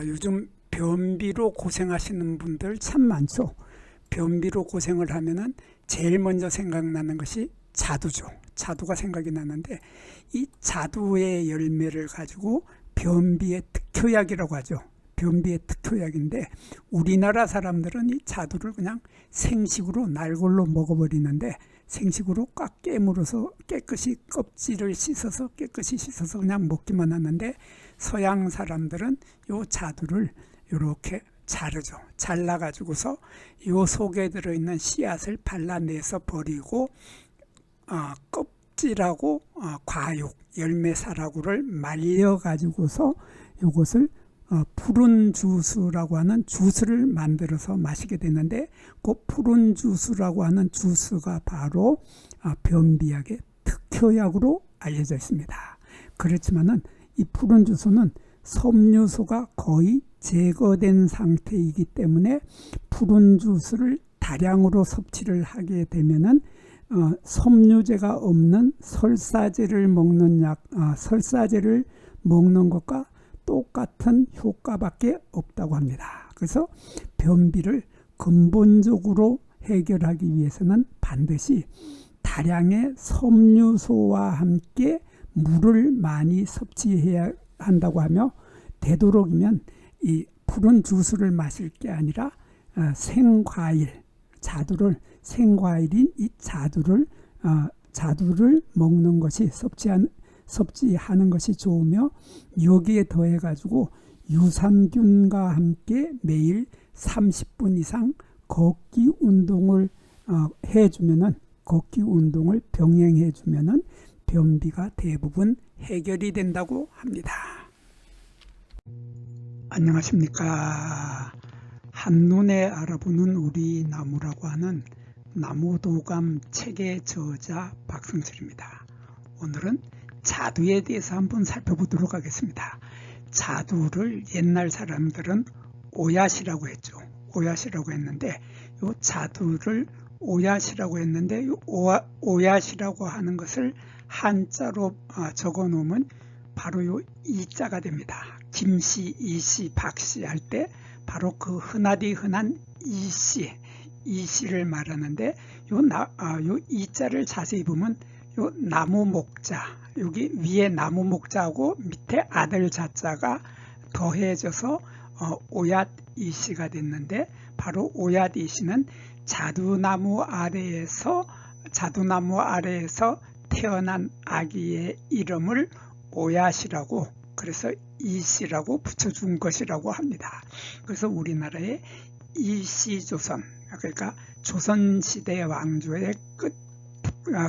요즘 변비로 고생하시는 분들 참 많죠. 변비로 고생을 하면은 제일 먼저 생각나는 것이 자두죠. 자두가 생각이 나는데, 이 자두의 열매를 가지고 변비의 특효약이라고 하죠. 변비의 특효약인데, 우리나라 사람들은 이 자두를 그냥 생식으로 날골로 먹어버리는데, 생식으로 꽉 깨물어서 깨끗이 껍질을 씻어서 깨끗이 씻어서 그냥 먹기만 하는데, 서양 사람들은 요 자두를 이렇게 자르죠. 잘라가지고서 요 속에 들어있는 씨앗을 발라내서 버리고, 껍질하고 과육, 열매사라구를 말려가지고서 요것을 푸른 주스라고 하는 주스를 만들어서 마시게 되는데, 그 푸른 주스라고 하는 주스가 바로 변비약의 특효약으로 알려져 있습니다. 그렇지만은 이 푸른 주스는 섬유소가 거의 제거된 상태이기 때문에 푸른 주스를 다량으로 섭취를 하게 되면은 섬유제가 없는 설사제를 먹는 것과 똑같은 효과밖에 없다고 합니다. 그래서 변비를 근본적으로 해결하기 위해서는 반드시 다량의 섬유소와 함께 물을 많이 섭취해야 한다고 하며, 되도록이면 이 푸른 주스를 마실 게 아니라 생과일, 생과일인 이 자두를 먹는 것이 섭취하는 것이 좋으며, 여기에 더해 가지고 유산균과 함께 매일 30분 이상 걷기 운동을 병행해 주면은 변비가 대부분 해결이 된다고 합니다. 안녕하십니까. 한눈에 알아보는 우리 나무라고 하는 나무도감 책의 저자 박승철입니다. 오늘은 자두에 대해서 한번 살펴보도록 하겠습니다. 자두를 옛날 사람들은 오얏이라고 했죠. 오얏이라고 했는데, 요 자두를 오얏이라고 했는데, 오얏이라고 하는 것을 한자로 적어 놓으면 바로 요 이자가 됩니다. 김씨, 이씨, 박씨 할 때 바로 그 흔한 이씨를 말하는데, 요 이자를 자세히 보면 요 나무 목자, 여기 위에 나무 목자하고 밑에 아들 자자가 더해져서 오얏 이씨가 됐는데, 바로 오얏 이씨는 자두나무 아래에서 태어난 아기의 이름을 오얏이라고, 그래서 이씨라고 붙여준 것이라고 합니다. 그래서 우리나라의 이씨조선, 그러니까 조선시대 왕조의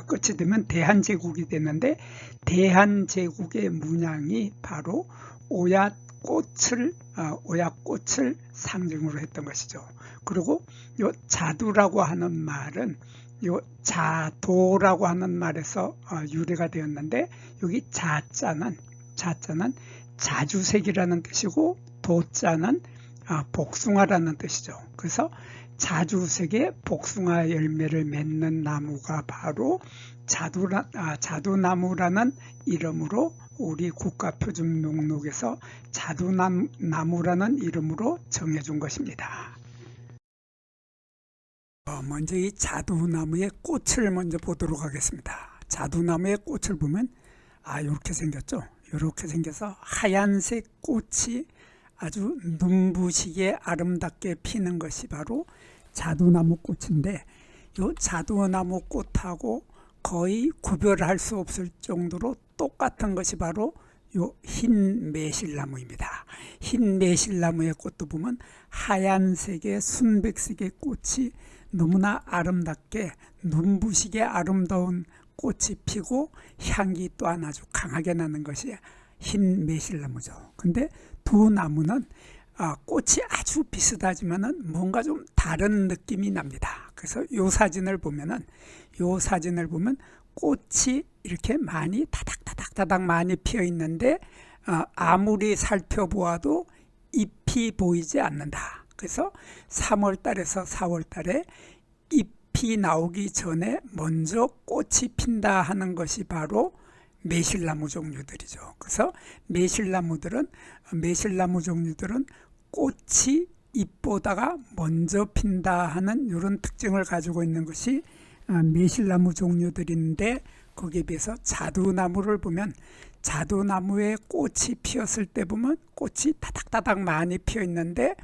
끝이 되면 대한제국이 되는데, 대한제국의 문양이 바로 오얏꽃을 상징으로 했던 것이죠. 그리고 요 자두라고 하는 말은 요 자도라고 하는 말에서 유래가 되었는데, 여기 자자는 자주색이라는 뜻이고, 도자는 복숭아라는 뜻이죠. 그래서 자주색의 복숭아 열매를 맺는 나무가 바로 자두나무라는 이름으로 우리 국가표준 목록에서 자두나무라는 이름으로 정해준 것입니다. 먼저 이 자두나무의 꽃을 먼저 보도록 하겠습니다. 자두나무의 꽃을 보면 이렇게 생겼죠. 이렇게 생겨서 하얀색 꽃이 아주 눈부시게 아름답게 피는 것이 바로 자두나무 꽃인데, 이 자두나무 꽃하고 거의 구별할 수 없을 정도로 똑같은 것이 바로 요 흰 매실나무입니다. 흰 매실나무의 꽃도 보면 하얀색의 순백색의 꽃이 너무나 아름답게 눈부시게 아름다운 꽃이 피고 향기 또한 아주 강하게 나는 것이 흰 매실나무죠. 근데 두 나무는 꽃이 아주 비슷하지만은 뭔가 좀 다른 느낌이 납니다. 그래서 요 사진을 보면 꽃이 이렇게 많이 다닥다닥 많이 피어 있는데, 아무리 살펴보아도 잎이 보이지 않는다. 그래서 3월달에서 4월달에 잎이 나오기 전에 먼저 꽃이 핀다 하는 것이 바로 매실나무 종류들이죠. 그래서 매실나무 종류들은 꽃이 잎보다가 먼저 핀다 하는 이런 특징을 가지고 있는 것이 매실나무 종류들인데, 거기에 비해서 자두나무를 보면 자두나무에 꽃이 피었을 때 보면 꽃이 다닥다닥 많이 피어 있는데,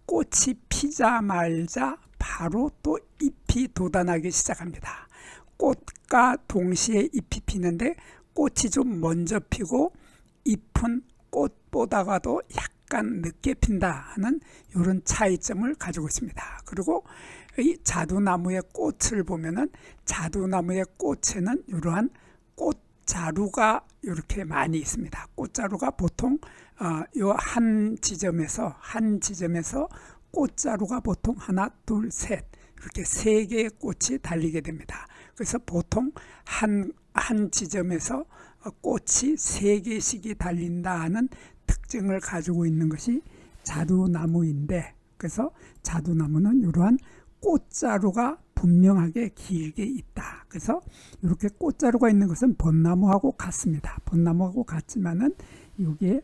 꽃이 피자마자 바로 또 잎이 돋아나기 시작합니다. 꽃과 동시에 잎이 피는데 꽃이 좀 먼저 피고 잎은 꽃보다가도 약간 늦게 핀다 하는 이런 차이점을 가지고 있습니다. 그리고 이 자두나무의 꽃을 보면은 자두나무의 꽃에는 이러한 꽃자루가 이렇게 많이 있습니다. 꽃자루가 보통 요 한 지점에서 꽃자루가 보통 하나, 둘, 셋 이렇게 세 개의 꽃이 달리게 됩니다. 그래서 보통 한 지점에서 꽃이 세 개씩이 달린다 하는 특징을 가지고 있는 것이 자두나무인데, 그래서 자두나무는 이러한 꽃자루가 분명하게 길게 있다. 그래서 이렇게 꽃자루가 있는 것은 벚나무하고 같습니다. 벚나무하고 같지만은 여기에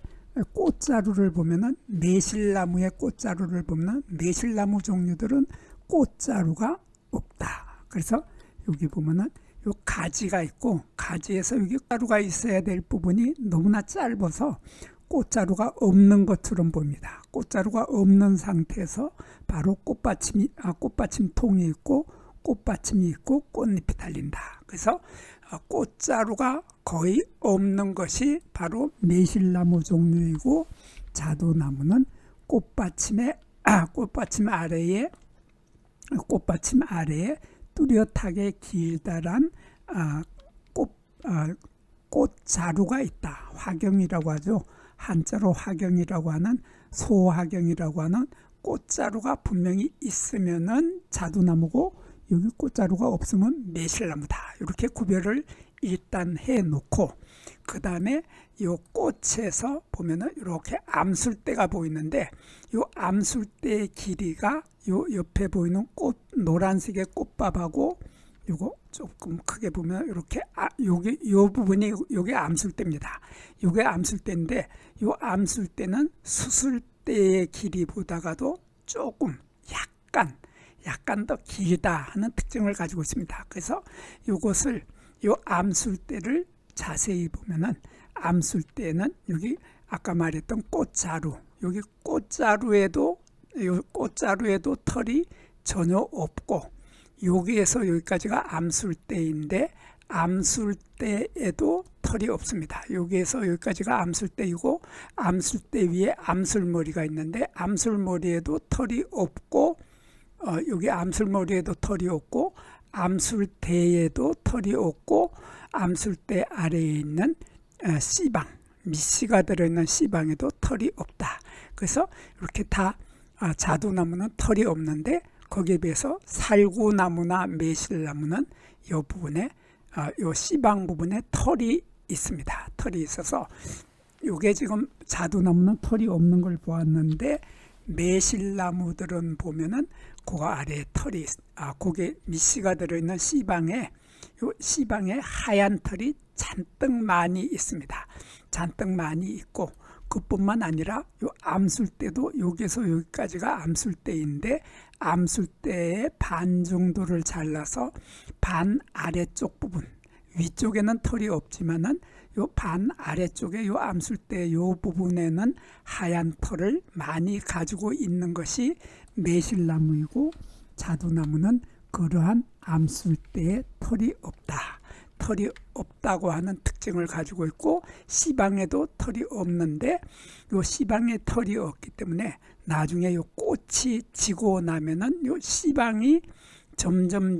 꽃자루를 보면은 매실나무의 꽃자루를 보면 매실나무 종류들은 꽃자루가 없다. 그래서 여기 보면은 요 가지가 있고, 가지에서 여기 가루가 있어야 될 부분이 너무나 짧아서 꽃자루가 없는 것처럼 보입니다. 꽃자루가 없는 상태에서 바로 꽃받침통이 있고 꽃받침이 있고 꽃잎이 달린다. 그래서 꽃자루가 거의 없는 것이 바로 매실나무 종류이고, 자두나무는 꽃받침 아래에 뚜렷하게 길다란 꽃자루가 있다. 화경이라고 하죠. 한자로 화경이라고 하는, 소화경이라고 하는 꽃자루가 분명히 있으면은 자두나무고, 여기 꽃자루가 없으면 매실나무다. 이렇게 구별을 일단 해 놓고, 그 다음에 이 꽃에서 보면은 이렇게 암술대가 보이는데, 이 암술대의 길이가 요 옆에 보이는 노란색의 꽃밥하고 요거 조금 크게 보면 이렇게 요 부분이 요게 암술대입니다. 요게 암술대인데, 요 암술대는 수술대의 길이보다가도 조금 약간 더 길다 하는 특징을 가지고 있습니다. 그래서 요 암술대를 자세히 보면은, 암술대는 여기 아까 말했던 꽃자루, 여기 꽃자루에도 털이 전혀 없고, 여기에서 여기까지가 암술대인데 암술대에도 털이 없습니다. 여기에서 여기까지가 암술대이고, 암술대 위에 암술머리가 있는데 암술머리에도 털이 없고, 여기 암술머리에도 털이 없고, 암술대에도 털이 없고, 암술대 아래에 있는 씨방, 밑씨가 들어있는 씨방에도 털이 없다. 그래서 이렇게 다 자두나무는 털이 없는데, 거기에 비해서 살구나무나 매실나무는 이 부분에 요 씨방 부분에 털이 있습니다. 털이 있어서 요게 지금 자두나무는 털이 없는 걸 보았는데, 매실나무들은 보면은 그 아래에 털이 거기에 밑씨가 들어있는 씨방에 하얀 털이 잔뜩 많이 있습니다. 잔뜩 많이 있고, 그뿐만 아니라 요 암술대도 여기서 여기까지가 암술대인데, 암술대의 반 정도를 잘라서 반 아래쪽 부분, 위쪽에는 털이 없지만은 요 반 아래쪽에 요 암술대 요 부분에는 하얀 털을 많이 가지고 있는 것이 매실나무이고, 자두나무는 그러한 암술대에 털이 없다고 하는 특징을 가지고 있고, 씨방에도 털이 없는데, 요 씨방에 털이 없기 때문에 나중에 요 꽃이 지고 나면은 요 씨방이 점점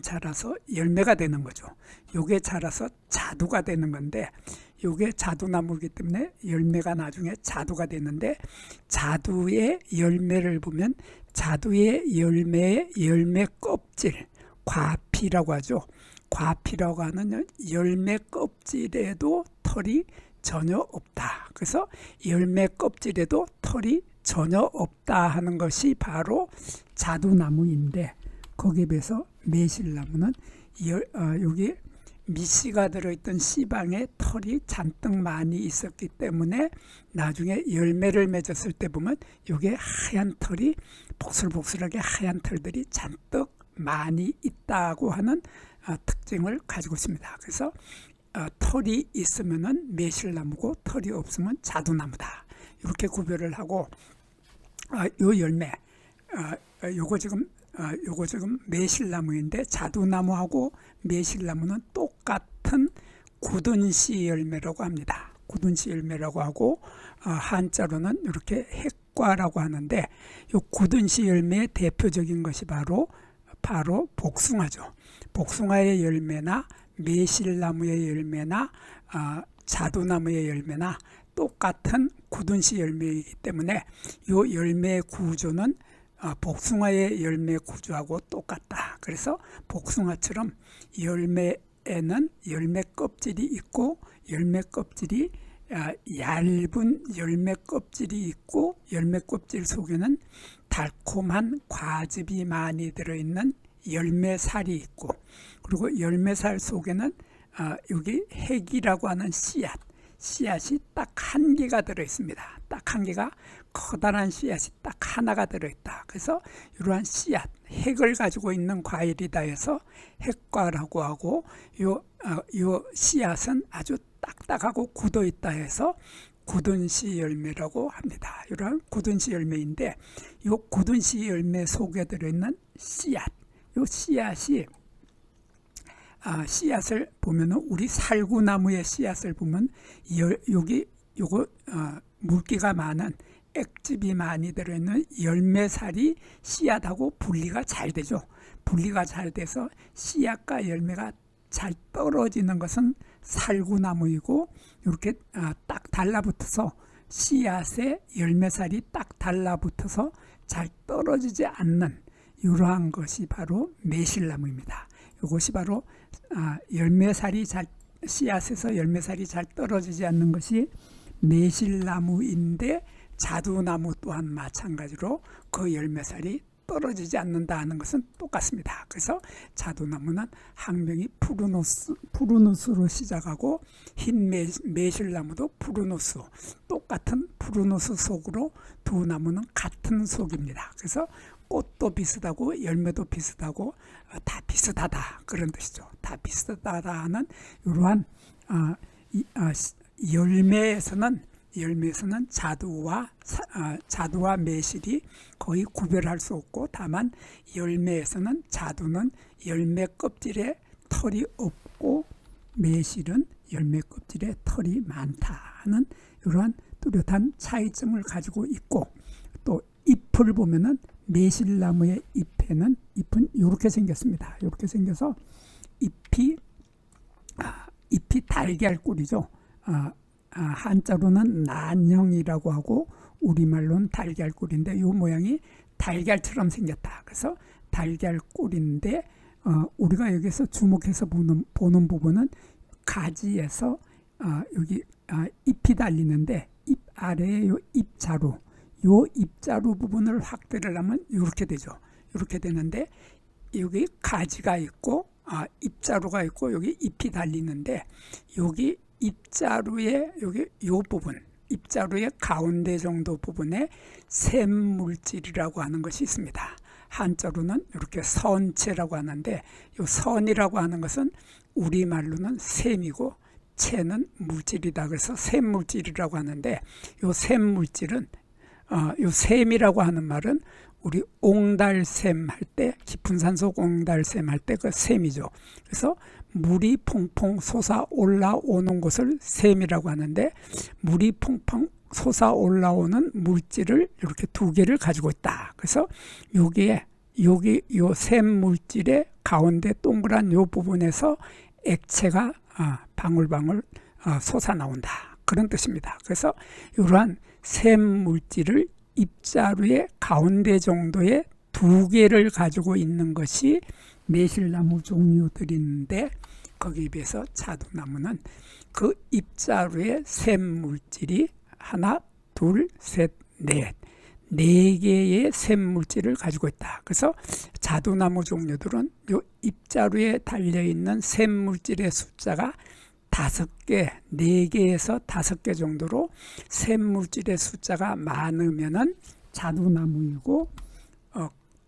자라서 열매가 되는 거죠. 요게 자라서 자두가 되는 건데, 요게 자두나무이기 때문에 열매가 나중에 자두가 되는데, 자두의 열매를 보면 자두의 열매 껍질, 과피라고 하죠. 과피라고 하는 열매 껍질에도 털이 전혀 없다. 그래서 열매 껍질에도 털이 전혀 없다 하는 것이 바로 자두나무인데, 거기에 비해서 매실나무는 여기 밑씨가 들어있던 씨방에 털이 잔뜩 많이 있었기 때문에 나중에 열매를 맺었을 때 보면 이게 하얀 털이 복슬복슬하게 하얀 털들이 잔뜩 많이 있다고 하는 특징을 가지고 있습니다. 그래서 털이 있으면은 매실나무고 털이 없으면 자두나무다. 이렇게 구별을 하고 요 열매 요거 지금 매실나무인데 자두나무하고 매실나무는 똑같은 굳은씨 열매라고 합니다. 굳은씨 열매라고 하고 한자로는 이렇게 핵과라고 하는데 요 굳은씨 열매의 대표적인 것이 바로 복숭아죠. 복숭아의 열매나 매실나무의 열매나 자두나무의 열매나 똑같은 굳은씨 열매이기 때문에 이 열매의 구조는 복숭아의 열매 구조하고 똑같다. 그래서 복숭아처럼 열매에는 열매 껍질이 있고 열매 껍질이 얇은 열매 껍질이 있고 열매 껍질 속에는 달콤한 과즙이 많이 들어있는 열매살이 있고 그리고 열매살 속에는 여기 핵이라고 하는 씨앗이 딱 한 개가 들어있습니다. 딱 한 개가 커다란 씨앗이 딱 하나가 들어있다. 그래서 이러한 씨앗, 핵을 가지고 있는 과일이다 해서 핵과라고 하고 요 씨앗은 아주 딱딱하고 굳어있다 해서 굳은씨 열매라고 합니다. 이러한 굳은씨 열매인데 이 굳은씨 열매 속에 들어있는 씨앗, 요 씨앗을 보면은 우리 살구나무의 씨앗을 보면 요거 물기가 많은 액즙이 많이 들어있는 열매살이 씨앗하고 분리가 잘 되죠. 분리가 잘 돼서 씨앗과 열매가 잘 떨어지는 것은 살구나무이고 이렇게 딱 달라붙어서 씨앗에 열매살이 딱 달라붙어서 잘 떨어지지 않는 이러한 것이 바로 매실나무입니다. 이것이 바로 씨앗에서 열매살이 잘 떨어지지 않는 것이 매실나무인데 자두나무 또한 마찬가지로 그 열매살이 떨어지지 않는다 하는 것은 똑같습니다. 그래서 자두나무는 학명이 푸르누스로 시작하고 흰 매실나무도 푸르누스, 똑같은 푸르누스 속으로 두 나무는 같은 속입니다. 그래서 꽃도 비슷하고 열매도 비슷하고 다 비슷하다 그런 뜻이죠. 다 비슷하다는 이러한 열매에서는 자두와 매실이 거의 구별할 수 없고 다만 열매에서는 자두는 열매 껍질에 털이 없고 매실은 열매 껍질에 털이 많다 하는 이러한 뚜렷한 차이점을 가지고 있고 또 잎을 보면은 매실나무의 잎은 이렇게 생겼습니다. 이렇게 생겨서 잎이 달걀꿀이죠. 한자로는 난형이라고 하고 우리말로는 달걀꿀인데 이 모양이 달걀처럼 생겼다. 그래서 달걀꿀인데 우리가 여기서 주목해서 보는 부분은 가지에서 여기 잎이 달리는데 잎 아래에 요 잎자루, 요 잎자루 부분을 확대를 하면 이렇게 되죠. 이렇게 되는데 여기 가지가 있고 잎자루가 있고 여기 잎이 달리는데 여기 잎자루의 여기 요 부분, 잎자루의 가운데 정도 부분에 샘물질이라고 하는 것이 있습니다. 한자로는 이렇게 선체라고 하는데 이 선이라고 하는 것은 우리말로는 샘이고 체는 물질이다. 그래서 샘물질이라고 하는데 이 샘물질은 이 샘이라고 하는 말은 우리 옹달샘 할 때 깊은 산속 옹달샘 할 때 그 샘이죠. 그래서 물이 퐁퐁 솟아 올라오는 것을 샘이라고 하는데 물이 퐁퐁 솟아 올라오는 물질을 이렇게 두 개를 가지고 있다. 그래서 여기 요 샘 물질의 가운데 동그란 요 부분에서 액체가 방울방울 솟아 나온다. 그런 뜻입니다. 그래서 이러한 샘 물질을 잎자루의 가운데 정도의 두 개를 가지고 있는 것이 매실나무 종류들인데 거기에 비해서 자두나무는 그 잎자루의 샘 물질이 하나, 둘, 셋, 넷 4개의 샘물질을 가지고 있다. 그래서 자두나무 종류들은 요 잎자루에 달려있는 샘물질의 숫자가 5개, 4개에서 5개 정도로 샘물질의 숫자가 많으면은 자두나무이고,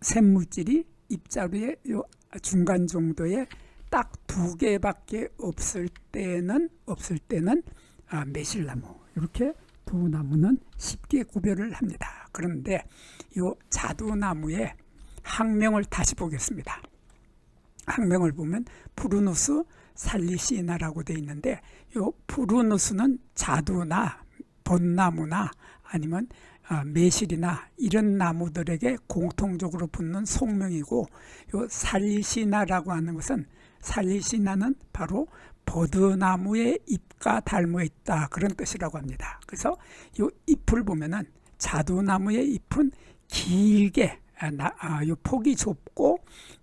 샘물질이 잎자루의 요 중간 정도에 딱 2개밖에 없을 때는 매실나무. 이렇게 두 나무는 쉽게 구별을 합니다. 그런데 이 자두나무의 학명을 다시 보겠습니다. 학명을 보면 푸르누스 살리시나라고 되어 있는데, 이 푸르누스는 자두나 벚나무나 아니면 매실이나 이런 나무들에게 공통적으로 붙는 속명이고, 이 살리시나라고 하는 것은, 살리시나는 바로 버드나무의 잎과 닮아 있다, 그런 뜻이라고 합니다. 그래서 이 잎을 보면은 자두나무의 잎은 길게, 이 폭이 좁고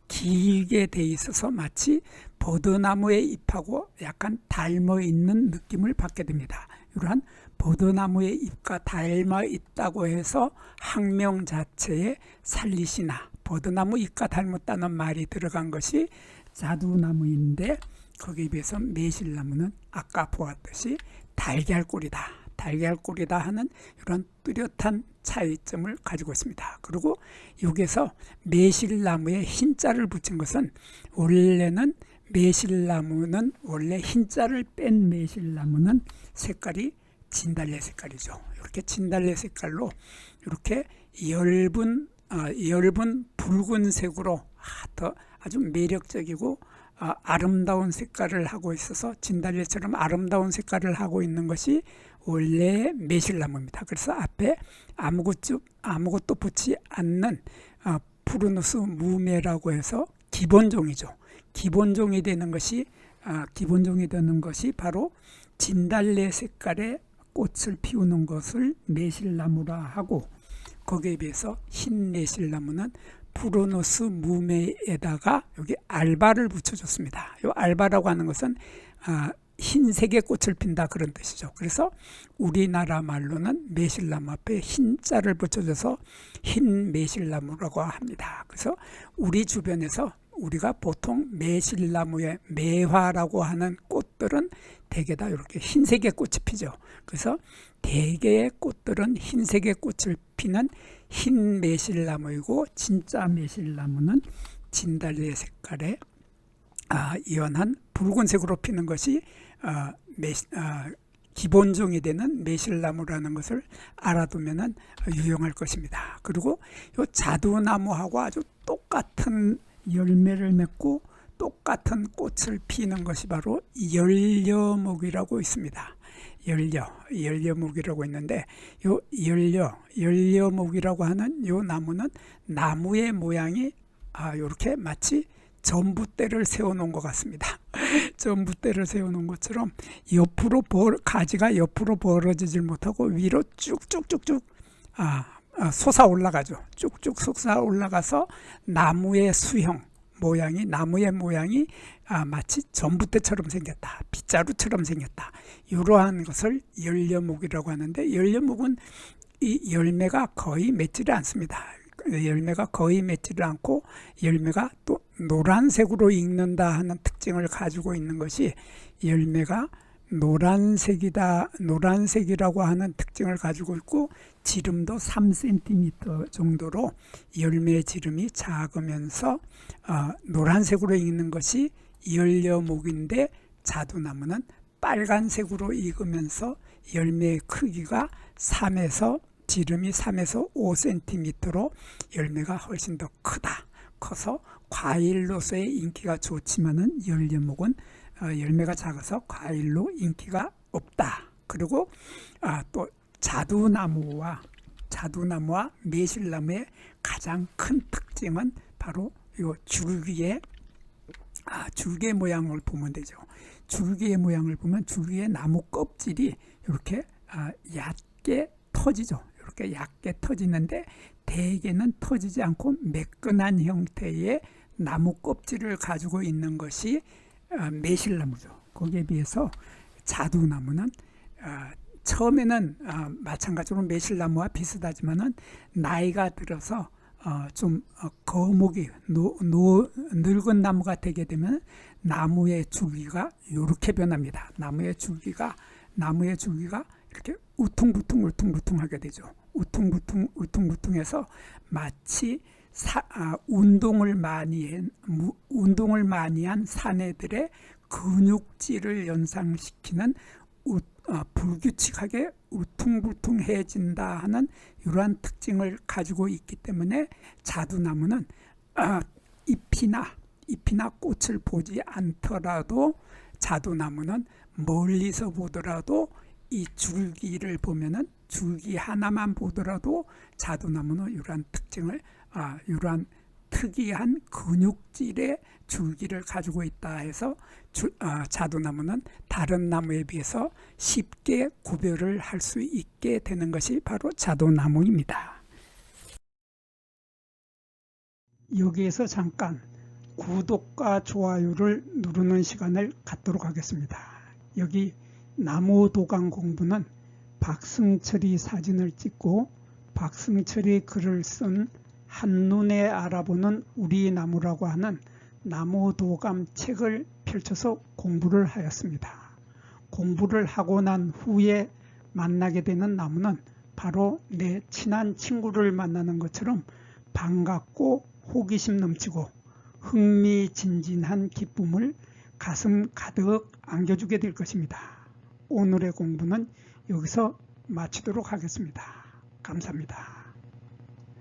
길게 돼 있어서 마치 버드나무의 잎하고 약간 닮아 있는 느낌을 받게 됩니다. 이러한 버드나무의 잎과 닮아 있다고 해서 학명 자체에 살리시나, 버드나무 잎과 닮았다는 말이 들어간 것이 자두나무인데, 거기에 비해서 매실나무는 아까 보았듯이 달걀꿀이다, 달걀꿀이다 하는 이런 뚜렷한 차이점을 가지고 있습니다. 그리고 여기서 매실나무에 흰자를 붙인 것은, 원래는 매실나무는 원래 흰자를 뺀 매실나무는 색깔이 진달래 색깔이죠. 이렇게 진달래 색깔로 이렇게 엷은 붉은색으로 아주 매력적이고 아름다운 색깔을 하고 있어서, 진달래처럼 아름다운 색깔을 하고 있는 것이 원래 매실나무입니다. 그래서 앞에 아무것도 붙지 않는 푸르누스 무매라고 해서 기본종이죠. 기본종이 되는 것이 바로 진달래 색깔의 꽃을 피우는 것을 매실나무라 하고, 거기에 비해서 흰 매실나무는 푸르누스 무매에다가 여기 알바를 붙여줬습니다. 이 알바라고 하는 것은 흰색의 꽃을 핀다, 그런 뜻이죠. 그래서 우리나라 말로는 매실나무 앞에 흰자를 붙여줘서 흰 매실나무라고 합니다. 그래서 우리 주변에서 우리가 보통 매실나무의 매화라고 하는 꽃들은 대개 다 이렇게 흰색의 꽃이 피죠. 그래서 대개의 꽃들은 흰색의 꽃을 피는 흰 매실나무이고, 진짜 매실나무는 진달래 색깔의 연한 붉은색으로 피는 것이 기본종이 되는 매실나무라는 것을 알아두면 유용할 것입니다. 그리고 이 자두나무하고 아주 똑같은 열매를 맺고 똑같은 꽃을 피는 것이 바로 열려목이라고 있습니다. 열려목이라고 있는데, 요 열려목이라고 하는 요 나무는 나무의 모양이 이렇게 마치 전봇대를 세워놓은 것 같습니다. 전봇대를 세워놓은 것처럼 가지가 옆으로 벌어지질 못하고 위로 쭉쭉쭉쭉 솟아 올라가죠. 쭉쭉 솟아 올라가서 나무의 모양이 마치 전봇대처럼 생겼다, 빗자루처럼 생겼다, 이러한 것을 열려목이라고 하는데, 열려목은 이 열매가 거의 맺지를 않습니다. 열매가 거의 맺지를 않고 열매가 또 노란색으로 익는다 하는 특징을 가지고 있는 것이, 열매가 노란색이라고 하는 특징을 가지고 있고, 지름도 3cm 정도로 열매 지름이 작으면서 노란색으로 익는 것이 열려목인데, 자두나무는 빨간색으로 익으면서 열매의 크기가 지름이 3에서 5cm로 열매가 훨씬 더 커서 과일로서의 인기가 좋지만은, 열려목은 열매가 작아서 과일로 인기가 없다. 그리고 또 자두나무와 매실나무의 가장 큰 특징은 바로 이 줄기의 모양을 보면 되죠. 줄기의 모양을 보면 줄기의 나무 껍질이 이렇게 얕게 터지죠. 이렇게 얕게 터지는데, 대개는 터지지 않고 매끈한 형태의 나무 껍질을 가지고 있는 것이 매실나무죠. 거기에 비해서 자두나무는 처음에는 마찬가지로 매실나무와 비슷하지만은 나이가 들어서 좀 거목이 늙은 나무가 되게 되면 나무의 줄기가 이렇게 변합니다. 나무의 줄기가 이렇게 우퉁부퉁하게 되죠. 우퉁부퉁해서 마치 운동을 많이 한 사내들의 근육질을 연상시키는 불규칙하게 우퉁불퉁해진다 하는 이러한 특징을 가지고 있기 때문에 자두나무는 잎이나 꽃을 보지 않더라도 자두나무는 멀리서 보더라도 이 줄기를 보면은 줄기 하나만 보더라도 자두나무는 이러한 특징을 이러한 특이한 근육질의 줄기를 가지고 있다 해서 자두나무는 다른 나무에 비해서 쉽게 구별을 할 수 있게 되는 것이 바로 자두나무입니다. 여기에서 잠깐 구독과 좋아요를 누르는 시간을 갖도록 하겠습니다. 여기 나무도감 공부는 박승철이 사진을 찍고 박승철이 글을 쓴 한눈에 알아보는 우리 나무라고 하는 나무도감 책을 펼쳐서 공부를 하였습니다. 공부를 하고 난 후에 만나게 되는 나무는 바로 내 친한 친구를 만나는 것처럼 반갑고 호기심 넘치고 흥미진진한 기쁨을 가슴 가득 안겨주게 될 것입니다. 오늘의 공부는 여기서 마치도록 하겠습니다. 감사합니다.